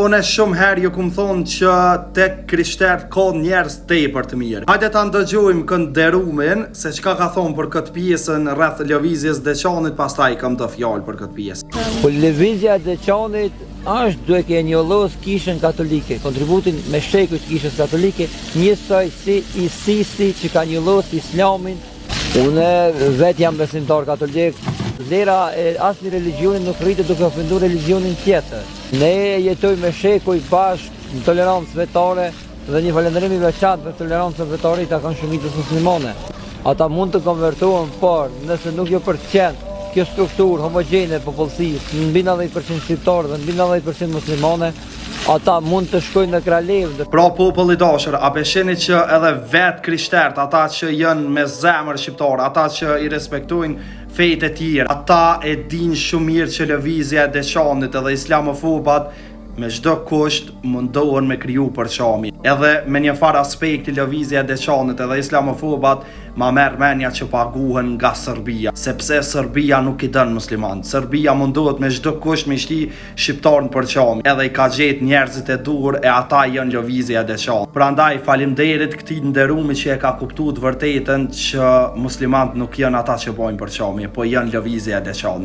Une shumë herë ju kum thonë që tek krishterët ka njerëz tepër të mirë. Hajde ta ndëgjojmë kënderumin se çka ka thonë për këtë pjesën rreth lëvizjes Deçanit, pastaj kam të fjalë për këtë pjesë. Po lëvizja e Deçanit është duke e njollos kishën katolike, kontributin me shekuj të kishës katolike, njësoj si ISIS-i që ka njollos Islamin. Une vetë jam besimtar katolik. Vlera e asnjë religioni nuk rritet duke ofenduar religionin tjetër. Ne jetojmë me shekuj bashkë në tolerancë vetare dhe një falënderim i veçantë për tolerancën vetare ta kanë shumicës muslimane. Ata mund të konvertohen, por nëse nuk jo përqen kjo strukturë homogjene popullsisë, mbi 90% shqiptarë dhe mbi 90% muslimane, ata mund të shkojnë në Kralev. Pra populli dashur, a besheni që edhe vetë krishterët, ata që janë me zemër shqiptarë, ata që i respektojnë fejt e tjerë, ata e dinë shumë mirë që lëvizja e Deçanit edhe islamofobat me çdo kusht mundohen me kriju përçami. Edhe me një farë aspekti lëvizja e Deçanit edhe islamofobat ma merr mendja që paguhen nga Serbia, sepse Serbia nuk i dën musliman. Serbia mundohet me çdo kusht me shti shqiptar në përçami, edhe i ka gjetë njerëzit e dur e ata janë lëvizja e Deçanit. Prandaj faleminderit këtij nderumi që e ka kuptuar të vërtetën që muslimanët nuk janë ata që bojnë përçami, po janë lëvizja e Deçanit.